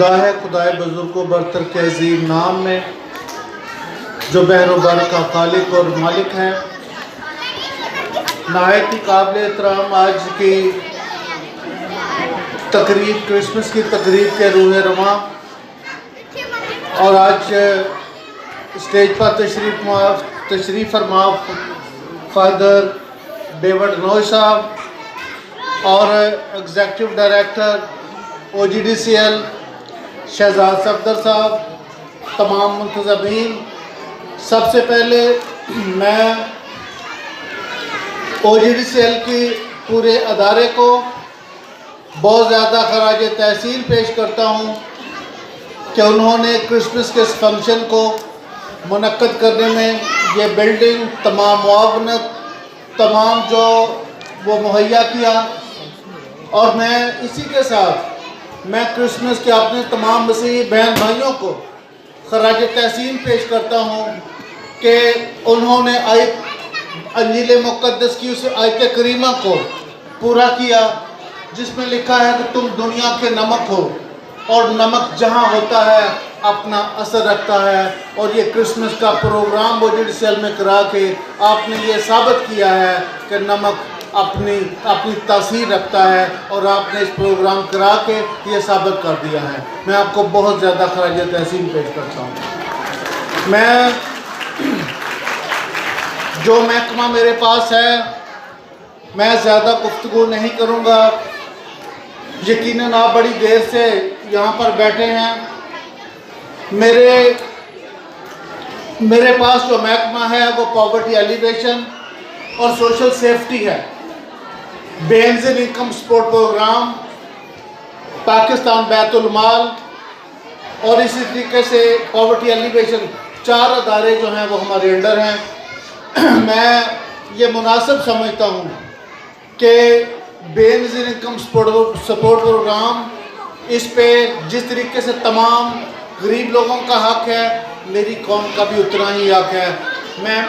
खुदा है, खुदाए बुजुर्ग को बरतर के अजीम नाम में, जो बहरोबर का खालिक और मालिक है। नहायत ही काबिल एहतराम आज की तकरीब, क्रिसमस की तकरीब के रूह रवां, और आज स्टेज पर तशरीफ़ फरमा फादर डेविड नोई साहब और executive director OGDCL Shahzad Safdar साहब, तमाम मुंतज़मीन। सबसे पहले मैं OGDCL की पूरे अदारे को बहुत ज़्यादा खराज तहसीन पेश करता हूँ कि उन्होंने क्रिसमस के इस फंक्शन को मुनक्कद करने में ये बिल्डिंग, तमाम मुआवनत, तमाम जो वो मुहैया किया। और मैं इसी के साथ मैं क्रिसमस के अपने तमाम मसीही बहन भाइयों को खराज तहसीन पेश करता हूँ कि उन्होंने अंजील मुक़द्दस की उस आयत करीमा को पूरा किया जिसमें लिखा है कि तुम दुनिया के नमक हो, और नमक जहाँ होता है अपना असर रखता है। और ये क्रिसमस का प्रोग्राम OGDCL में करा के आपने ये साबित किया है कि नमक अपनी तासीर रखता है, और आपने इस प्रोग्राम करा के ये साबित कर दिया है। मैं आपको बहुत ज़्यादा खराज तहसीन पेश करता हूँ। मैं जो महकमा मेरे पास है, मैं ज़्यादा गुफ्तगू नहीं करूँगा। यकीनन आप बड़ी देर से यहाँ पर बैठे हैं। मेरे पास जो महकमा है वो पॉवर्टी एलिवेशन और सोशल सेफ्टी है, Benazir income support programme, Pakistan Baitul Maal, और इसी तरीके से पॉवर्टी एलिवेशन, 4 अदारे जो हैं वो हमारे अंडर हैं। मैं ये मुनासिब समझता हूँ कि बेनज़ीर इनकम सपोर्ट प्रोग्राम, इस पे जिस तरीके से तमाम गरीब लोगों का हक़ है, मेरी कौम का भी उतना ही हक़ है।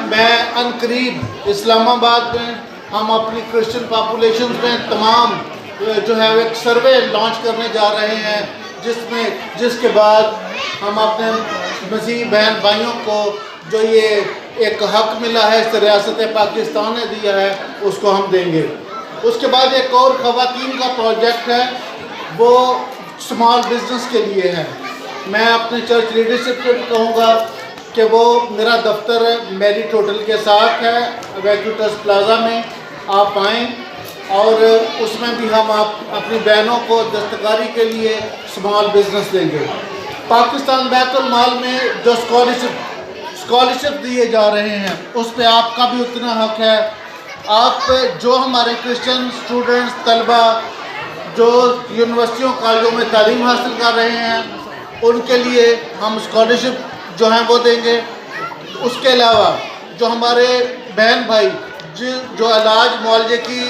मैं अनकरीब इस्लामाबाद में हम अपनी क्रिश्चियन पॉपुलेशन में तमाम जो है एक सर्वे लॉन्च करने जा रहे हैं, जिसके बाद हम अपने मसीही बहन भाइयों को जो ये एक हक़ मिला है इस रियासत पाकिस्तान ने दिया है, उसको हम देंगे। उसके बाद एक और ख़वातीन का प्रोजेक्ट है, वो स्मॉल बिज़नेस के लिए है। मैं अपने चर्च लीडरशिप को कहूँगा कि वो मेरा दफ्तर मेरिट होटल के साथ है, वैक्यूटस प्लाजा में आप आएँ, और उसमें भी हम अपनी बहनों को दस्तकारी के लिए स्मॉल बिज़नेस देंगे। पाकिस्तान बैतुल माल में जो स्कॉलरशिप दिए जा रहे हैं, उस पर आपका भी उतना हक़ है। आप जो हमारे क्रिश्चियन स्टूडेंट्स, तलबा जो यूनिवर्सिटियों कॉलेजों में तालीम हासिल कर रहे हैं, उनके लिए हम स्कॉलरशिप जो हैं वो देंगे। उसके अलावा जो हमारे बहन भाई जो इलाज मुआवजे की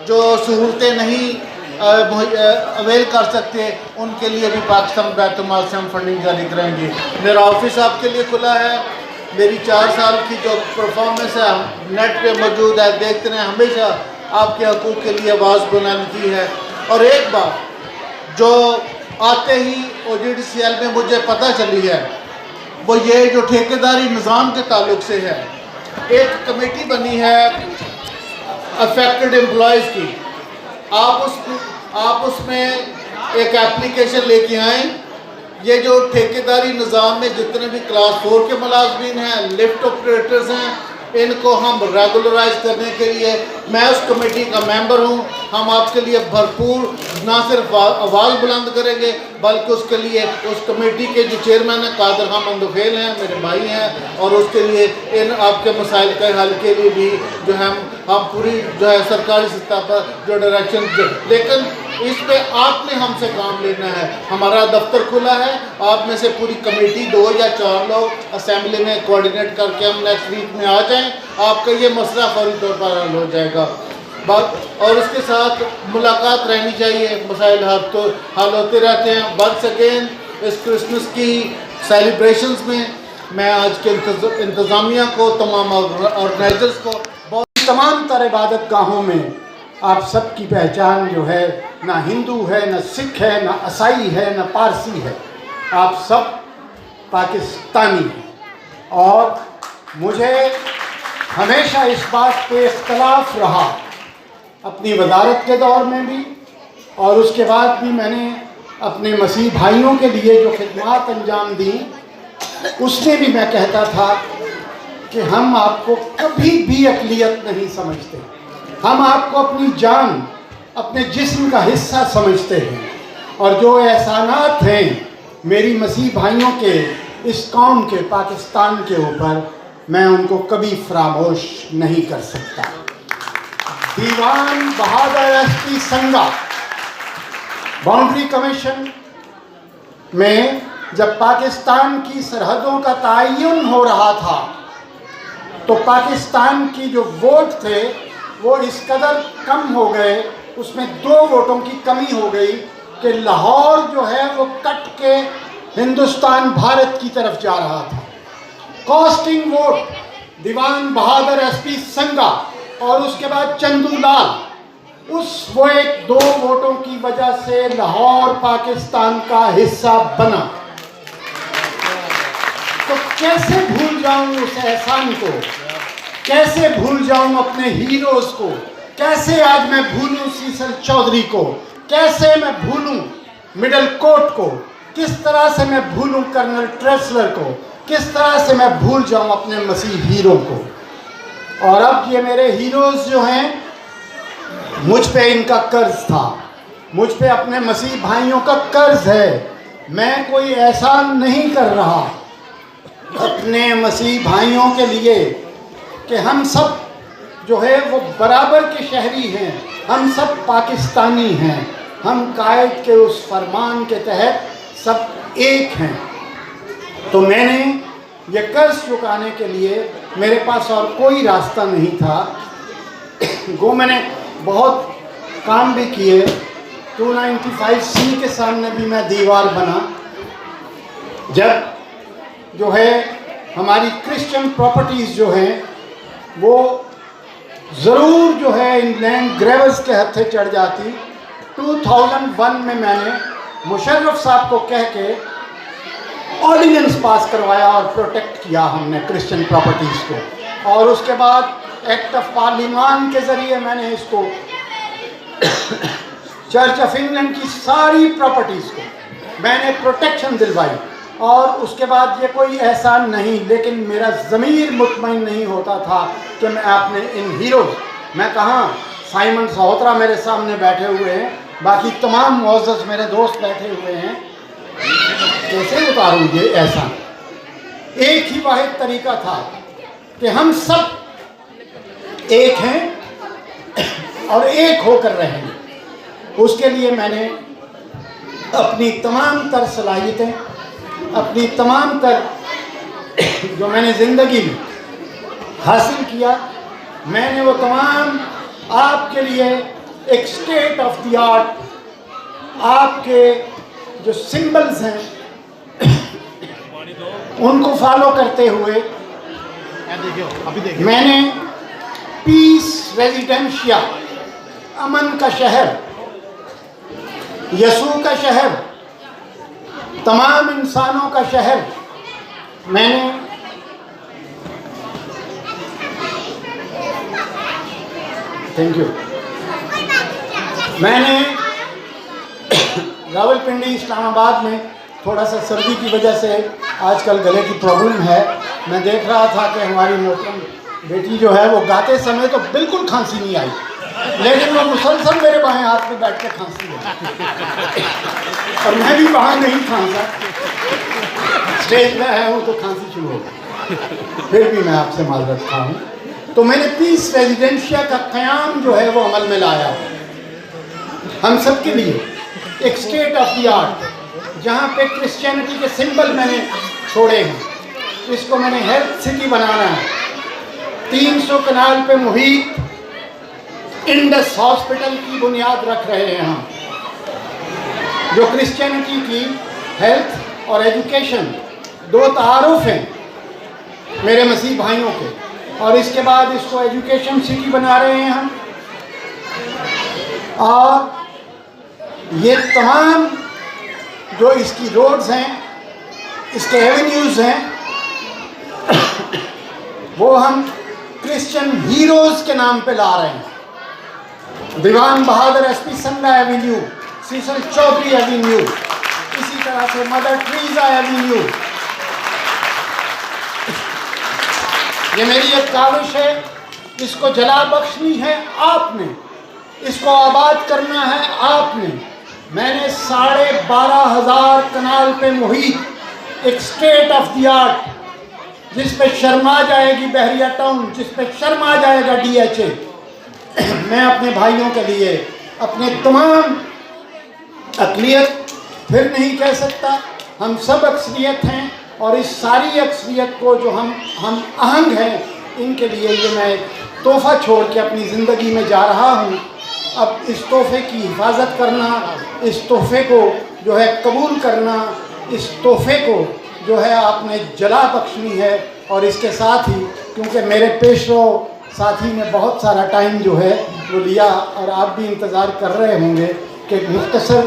जो सहूलतें नहीं अवेल कर सकते, उनके लिए भी पाकिस्तान बैतुल माल से हम फंडिंग जारी करेंगे। मेरा ऑफिस आपके लिए खुला है। मेरी 4 साल की जो परफॉर्मेंस है नेट पे मौजूद है, देखते रहें। हमेशा आपके हकूक़ के लिए आवाज़ बुलंद की है। और एक बात जो आते ही OGDCL में मुझे पता चली है, वो ये जो ठेकेदारी निज़ाम के ताल्लुक से है। एक कमेटी बनी है अफेक्टेड एम्प्लॉयज़ की। आप उसमें एक एप्लीकेशन लेके आएँ। ये जो ठेकेदारी निज़ाम में जितने भी क्लास 4 के मुलाजमीन हैं, लिफ्ट ऑपरेटर्स हैं, इनको हम रेगुलराइज करने के लिए मैं उस कमेटी का मेंबर हूँ। हम आपके लिए भरपूर ना सिर्फ आवाज़ बुलंद करेंगे, बल्कि उसके लिए उस कमेटी के जो चेयरमैन हैं कादर खान मंदोखेल हैं, मेरे भाई हैं, और उसके लिए इन आपके मसाइल के हल के लिए भी जो है हम पूरी जो है सरकारी सतह पर जो डायरेक्शन, लेकिन इस पे आपने हमसे काम लेना है। हमारा दफ्तर खुला है, आप में से पूरी कमेटी 2 या 4 लोग असेंबली में कोऑर्डिनेट करके हम नेक्स्ट वीक में आ जाएं, आपका ये मसला फौरी तौर पर हल हो जाएगा। और इसके साथ मुलाकात रहनी चाहिए, मसाइल हल होते रहते हैं। वंस अगेन इस क्रिसमस की सेलिब्रेशंस में मैं आज के इंतज़ामिया को, तमाम ऑर्गेनाइजर्स को, तमाम तर इबादत गाहों में आप सबकी पहचान जो है ना हिंदू है, ना सिख है, ना ईसाई है, ना पारसी है। आप सब पाकिस्तानी हैं और मुझे हमेशा इस बात पे इख्तलाफ रहा, अपनी वज़ारत के दौर में भी और उसके बाद भी मैंने अपने मसीह भाइयों के लिए जो खिदमत अंजाम दी, उसमें भी मैं कहता था कि हम आपको कभी भी अक़लियत नहीं समझते, हम आपको अपनी जान, अपने जिस्म का हिस्सा समझते हैं और जो एहसानात हैं मेरी मसीह भाइयों के, इस कौम के, पाकिस्तान के ऊपर, मैं उनको कभी फरामोश नहीं कर सकता। दीवान बहादुर एसपी संगा बाउंड्री कमीशन में जब पाकिस्तान की सरहदों का तयन हो रहा था तो पाकिस्तान की जो वोट थे वो इस कदर कम हो गए, उसमें 2 वोटों की कमी हो गई कि लाहौर जो है वो कट के हिंदुस्तान भारत की तरफ जा रहा था। कॉस्टिंग वोट दीवान बहादुर एसपी संगा और उसके बाद चंदू लाल, उस वो 1-2 वोटों की वजह से लाहौर पाकिस्तान का हिस्सा बना। तो कैसे भूल जाऊं उस एहसान को, कैसे भूल जाऊं अपने हीरोज को, कैसे आज मैं भूलूं सीसल चौधरी को, कैसे मैं भूलूं मिडल कोर्ट को, किस तरह से मैं भूलूं कर्नल ट्रेसलर को, किस तरह से मैं भूल जाऊं अपने मसीह हीरो को। और अब ये मेरे हीरोज़ जो हैं, मुझ पे इनका कर्ज था, मुझ पे अपने मसीह भाइयों का कर्ज है। मैं कोई एहसान नहीं कर रहा अपने मसीह भाइयों के लिए कि हम सब जो है वो बराबर के शहरी हैं, हम सब पाकिस्तानी हैं, हम कायद के उस फरमान के तहत सब एक हैं। तो मैंने ये कर्ज चुकाने के लिए मेरे पास और कोई रास्ता नहीं था। वो मैंने बहुत काम भी किए, 295C के सामने भी मैं दीवार बना। जब जो है हमारी क्रिश्चियन प्रॉपर्टीज़ जो हैं वो ज़रूर जो है इन लैंड ग्रेवर्स के हत्थे चढ़ जाती। 2001 में मैंने मुशर्रफ साहब को कह के ऑर्डिनेंस पास करवाया और प्रोटेक्ट किया हमने क्रिश्चियन प्रॉपर्टीज़ को, और उसके बाद एक्ट ऑफ पार्लियामान के ज़रिए मैंने इसको चर्च ऑफ इंग्लैंड की सारी प्रॉपर्टीज़ को मैंने प्रोटेक्शन दिलवाई। और उसके बाद ये कोई एहसान नहीं, लेकिन मेरा ज़मीर मुतमईन नहीं होता था कि मैं अपने इन हीरोज़, मैं कहाँ, साइमन सहोत्रा मेरे सामने बैठे हुए हैं, बाकी तमाम मुअज़्ज़ज़ मेरे दोस्त बैठे हुए हैं, कैसे उतारूँ ये एहसान। एक ही वाहिद तरीका था कि हम सब एक हैं और एक होकर रहेंगे। उसके लिए मैंने अपनी तमाम तर सलाहियतें, अपनी तमाम तर जो मैंने ज़िंदगी में हासिल किया, मैंने वो तमाम आपके लिए एक स्टेट ऑफ द आर्ट, आपके जो सिंबल्स हैं उनको फॉलो करते हुए मैंने पीस रेजिडेंशिया, अमन का शहर, यसू का शहर, तमाम इंसानों का शहर, मैंने थैंक यू, मैंने रावलपिंडी इस्लामाबाद में थोड़ा सा सर्दी की वजह से आजकल गले की प्रॉब्लम है। मैं देख रहा था कि हमारी मोहतरम बेटी जो है वो गाते समय तो बिल्कुल खांसी नहीं आई, लेकिन वो मुसलसल मेरे बाएं हाथ में बैठ के खांसी है और मैं भी वहाँ नहीं खांसा, स्टेज में आया हूँ तो खांसी शुरू हो गई। फिर भी मैं आपसे माजरत खा हूँ। तो मैंने पीस रेजिडेंशिया का क़याम जो है वो अमल में लाया, हम सब के लिए एक स्टेट ऑफ द आर्ट, जहाँ पे क्रिश्चियनिटी के सिंबल मैंने छोड़े हैं। इसको मैंने हेल्थ सिटी बनाना है। 300 कनाल पे मुहित इंडस हॉस्पिटल की बुनियाद रख रहे हैं हम, जो क्रिश्चियनिटी की हेल्थ और एजुकेशन दो तारुफ हैं मेरे मसीह भाइयों के, और इसके बाद इसको एजुकेशन सिटी बना रहे हैं हम। और ये तमाम जो इसकी रोड्स हैं इसके एवेन्यूज हैं वो हम क्रिश्चियन हीरोज के नाम पे ला रहे हैं। Diwan Bahadur SP Sanda avenue, Cecil Chaudhry avenue, इसी तरह से मदर ट्रीजा एवेन्यू। ये मेरी एक काविश है, इसको जला बख्शनी है आपने, इसको आबाद करना है आपने। मैंने 12,500 कनाल पे मुहित एक स्टेट ऑफ द आर्ट, जिस पे शर्मा जाएगी बहरिया टाउन, जिस पे शर्मा जाएगा DHA। मैं अपने भाइयों के लिए, अपने तमाम अक़लियत फिर नहीं कह सकता, हम सब अक्सरियत हैं, और इस सारी अक्सरियत को जो हम आहंग हैं, इनके लिए ये मैं तोहफ़ा छोड़ के अपनी ज़िंदगी में जा रहा हूँ। अब इस तोहफ़े की हिफाजत करना, इस तोहफ़े को जो है कबूल करना, इस तोहफ़े को जो है आपने जला बख्शनी है। और इसके साथ ही, क्योंकि मेरे पेशरो साथी ने बहुत सारा टाइम जो है वो लिया, और आप भी इंतज़ार कर रहे होंगे कि मुख्तसर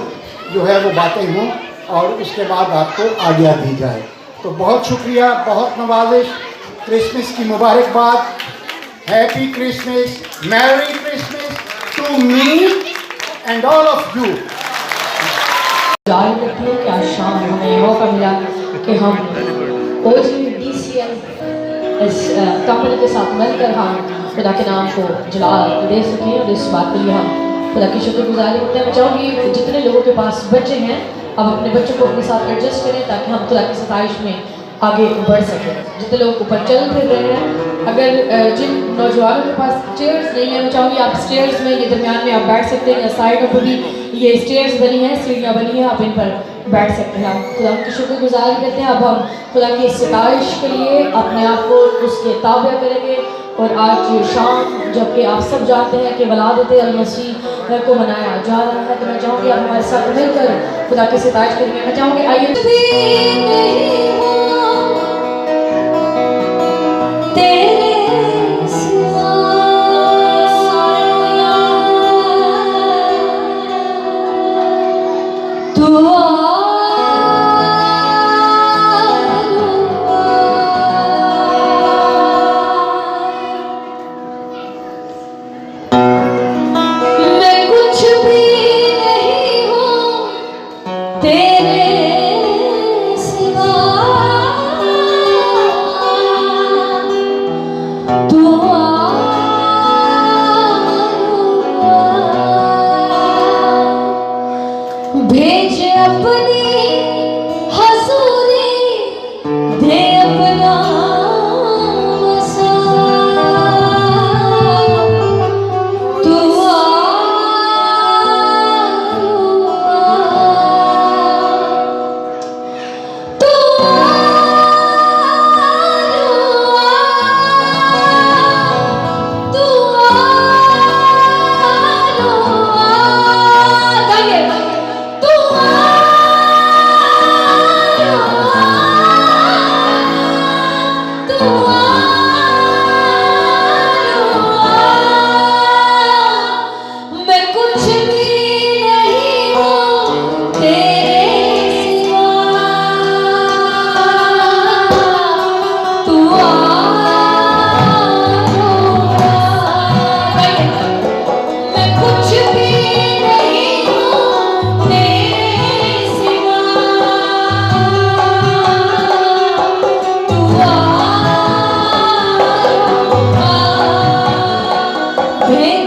जो है वो बातें हों और उसके बाद आपको आज्ञा दी जाए। तो बहुत शुक्रिया, बहुत नवाजिश, क्रिसमस की मुबारकबाद, happy Christmas, merry Christmas to me and all of you. जाहिर करती हूँ कि आज शाम हमें ये मौका मिला कि हम OGDCL इस कंपनी के साथ मिलकर हम खुदा के नाम को जला दे सकें, और इस बात के लिए हम खुदा की शुक्रगुजारी करते हैं। मैं चाहूँगी जितने लोगों के पास बच्चे हैं, अब अपने बच्चों को अपने साथ एडजस्ट करें ताकि हम खुदा की सताइश में आगे बढ़ सकें। जितने लोग ऊपर चल फिर रहे हैं, अगर जिन नौजवानों के पास चेयर्स नहीं है, मैं चाहूँगी आप स्टेयर्स में, ये दरमियान में आप बैठ सकते हैं, या साइडों पर भी ये स्टेयर्स बनी हैं, सीढ़ियाँ बनी हैं, आप इन पर बैठ सकते हैं। हम खुदा की शुक्रगुजारी करते हैं। अब हम खुदा की सताइश के लिए अपने आप को उसके ताबे करेंगे। और आज शाम जबकि आप सब जानते हैं कि वलादत अल-मसीह को मनाया जा रहा है, तो मैं चाहूँगी आप हमारे साथ मिलकर खुदा की सताइश करेंगे। मैं चाहूँगी आइए Hey